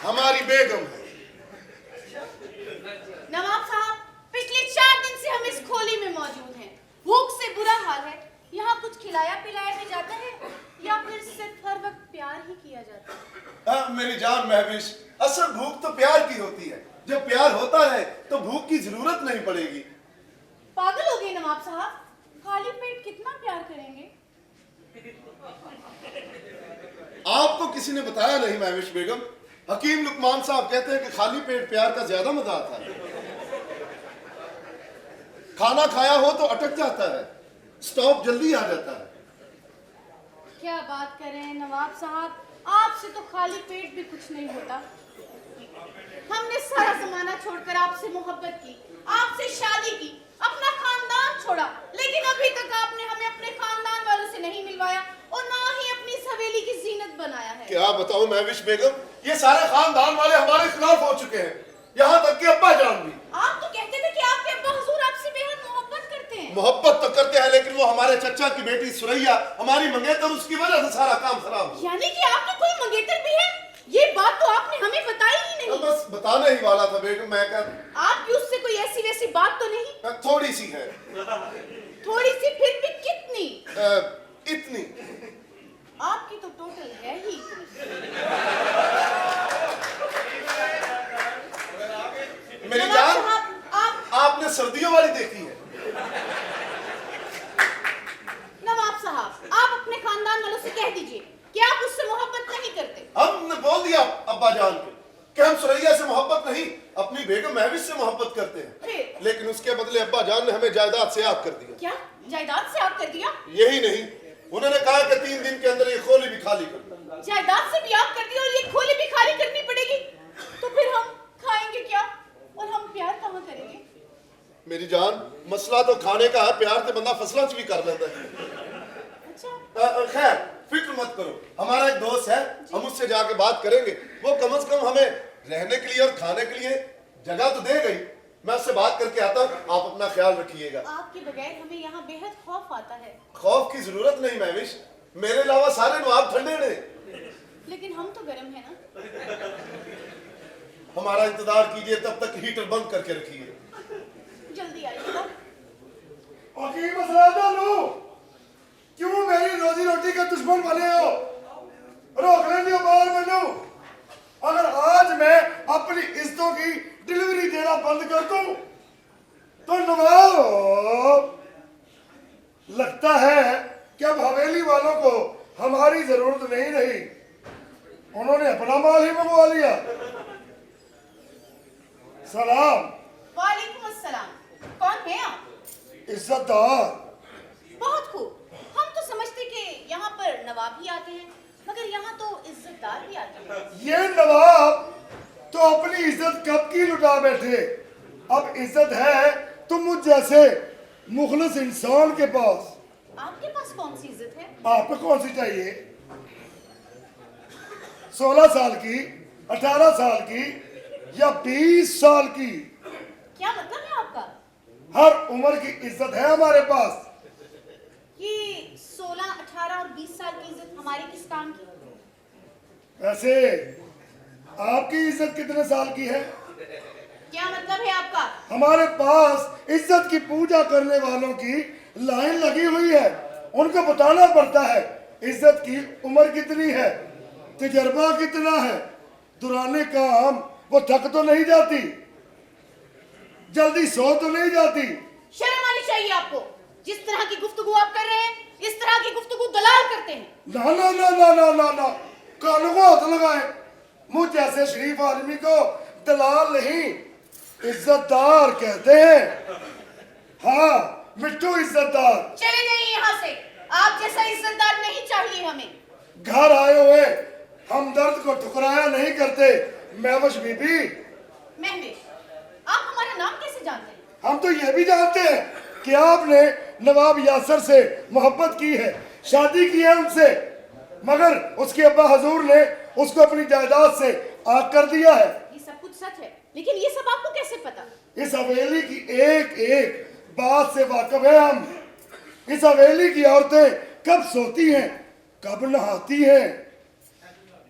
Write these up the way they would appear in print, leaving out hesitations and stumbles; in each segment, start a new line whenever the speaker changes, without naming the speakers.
ہماری بیگم ہے۔
نواب صاحب پچھلے 4 دن سے ہم اس کھولی میں موجود ہیں، بھوک سے برا حال ہے۔ یہاں کچھ کھلایا پلایا بھی جاتا ہے یا پھر صرف ہر وقت پیار ہی کیا جاتا ہے؟
میری جان مہوش، اصل بھوک تو پیار کی ہوتی ہے، جب پیار ہوتا ہے تو بھوک کی ضرورت نہیں پڑے گی۔
پاگل ہو گئے نواب صاحب، خالی پیٹ کتنا پیار کریں گے؟
آپ کو کسی نے بتایا نہیں مہوش بیگم، حکیم لقمان صاحب کہتے ہیں کہ خالی پیٹ پیار کا زیادہ مزہ آتا ہے۔ کھانا کھایا ہو تو اٹک جاتا ہے، سٹاپ جلدی آ جاتا ہے۔
کیا بات کریں نواب صاحب، آپ سے تو خالی پیٹ بھی کچھ نہیں ہوتا۔ ہم نے سارا زمانہ چھوڑ کر آپ سے محبت کی، آپ سے شادی کی، اپنا خاندان چھوڑا، لیکن ابھی تک آپ نے ہمیں اپنے خاندان والوں سے نہیں ملوایا اور نہ ہی اپنی اس حویلی کی زینت بنایا ہے۔
کیا بتاؤں مہوش بیگم، یہ سارے خاندان والے ہمارے خلاف ہو چکے ہیں، یہاں تک کہ ابا جان بھی۔
آپ تو کہتے تھے کہ آپ کے ابا حضور آپ سے بے حد محبت کرتے ہیں۔
محبت تو کرتے ہیں لیکن وہ ہمارے چچا کی بیٹی سریا ہماری منگیتر، اس کی وجہ سے سارا کام خراب ہوا۔
یعنی کہ آپ کی کوئی منگیتر بھی ہے؟ یہ بات تو آپ نے ہمیں بتائی ہی نہیں۔
بس بتانے ہی والا تھا بیگم، میں
آپ کی اس سے کوئی ایسی ویسی بات تو نہیں؟
تھوڑی سی ہے۔
تھوڑی سی پھر بھی کتنی؟
اتنی۔
آپ کی تو ٹوٹل ہے ہی اتنی۔
میری جان، آپ نے سردیوں والی دیکھی ہے؟
نواب صاحب آپ اپنے خاندان والوں سے کہہ دیجئے کہ آپ اس سے محبت نہیں کرتے۔
ہم نے بول دیا ابا جان کو کہ ہم سریا سے محبت نہیں، اپنی بیگم مہوش سے محبت کرتے ہیں، لیکن اس کے بدلے ابا جان نے ہمیں جائیداد سے آگ کر دیا۔
کیا جائیداد سے آگ کر دیا؟
یہی نہیں، انہوں نے کہا کہ 3 دن کے اندر یہ کھولی بھی خالی کر دو۔
جائیداد سے بھی آگ کر دیا اور یہ کھولی بھی خالی کرنی پڑے گی؟ تو پھر ہم کھائیں گے کیا اور ہم پیار کہاں کریں گے؟
میری جان، مسئلہ تو کھانے کا ہے، پیار سے بندہ فصلوں سے بھی کر لیتا ہے۔
اچھا
خیر فکر مت کرو، ہمارا ایک دوست ہے، ہم اس سے جا کے بات کریں گے، وہ کم از کم ہمیں رہنے کے لیے اور کھانے کے لیے جگہ تو دے گئی۔ میں اس سے بات کر کے آتا ہوں، آپ اپنا خیال رکھیے گا۔
آپ کے بغیر ہمیں یہاں بے حد خوف آتا ہے۔
خوف کی ضرورت نہیں مہوش، میرے علاوہ سارے نواب ٹھنڈے نے۔
لیکن ہم تو گرم ہیں نا۔
ہمارا انتظار کیجئے، تب تک ہیٹر بند کر کے رکھیے۔
جلدی آئیے گا۔
حکیم اسرائیلو، کیوں میری روزی روٹی کا دشمن بنے ہو؟ روک لیں دیو باہر منو۔ اگر آج میں اپنی عزتوں کی ڈیلیوری دینا بند کر دوں تو نواب، لگتا ہے کہ اب حویلی والوں کو ہماری ضرورت نہیں رہی، انہوں نے اپنا مال ہی منگوا لیا۔ سلام۔
وعلیکم السلام، کون ہیں آپ؟
عزت دار۔
بہت خوب، ہم تو سمجھتے کہ یہاں پر نواب ہی آتے ہیں، مگر یہاں تو عزت دار بھی آتے ہیں۔
یہ نواب تو اپنی عزت کب کی لٹا بیٹھے، اب عزت ہے تو مجھ جیسے مخلص انسان کے پاس۔
آپ کے پاس کون سی عزت ہے؟
آپ کو کون سی چاہیے؟ 16 سال کی، 18 سال کی یا 20 سال کی؟
کیا مطلب ہے آپ کا؟
ہر عمر کی عزت ہے ہمارے پاس۔
یہ 16، 18 اور 20 سال کی عزت ہماری کس کام کی؟
ویسے آپ کی عزت کتنے سال کی ہے؟
کیا مطلب ہے آپ کا؟
ہمارے پاس عزت کی پوجا کرنے والوں کی لائن لگی ہوئی ہے، ان کو بتانا پڑتا ہے عزت کی عمر کتنی ہے، تجربہ کتنا ہے، دوران کام وہ تھک تو نہیں جاتی، جلدی سو تو نہیں جاتی۔
شرم آنی چاہیے آپ کو، جس طرح کی گفتگو آپ کر رہے ہیں اس طرح کی گفتگو دلال کرتے ہیں۔
نا نا نا نا نا نا نا، کانوں کو ہاتھ لگائیں، مجھ جیسے شریف آدمی کو دلال نہیں عزت دار کہتے ہیں۔ ہاں مٹھو عزت دار۔
چلے جائیے یہاں سے، آپ جیسا عزت دار نہیں چاہیے ہمیں۔
گھر آئے ہوئے ہمدرد کو ٹھکرایا نہیں کرتے مہوش بی بی۔
مہوش، آپ ہمارا نام کیسے جانتے ہیں؟
ہم تو یہ بھی جانتے ہیں کہ آپ نے نواب یاسر سے محبت کی ہے، شادی کی ہے ان سے، مگر اس کے ابا حضور نے اس کو اپنی جائیداد سے آگ کر دیا ہے۔
یہ سب کچھ سچ ہے، لیکن یہ سب آپ کو کیسے پتا؟
اس حویلی کی ایک ایک بات سے واقف ہے ہم۔ اس حویلی کی عورتیں کب سوتی ہیں، کب نہاتی ہیں،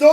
2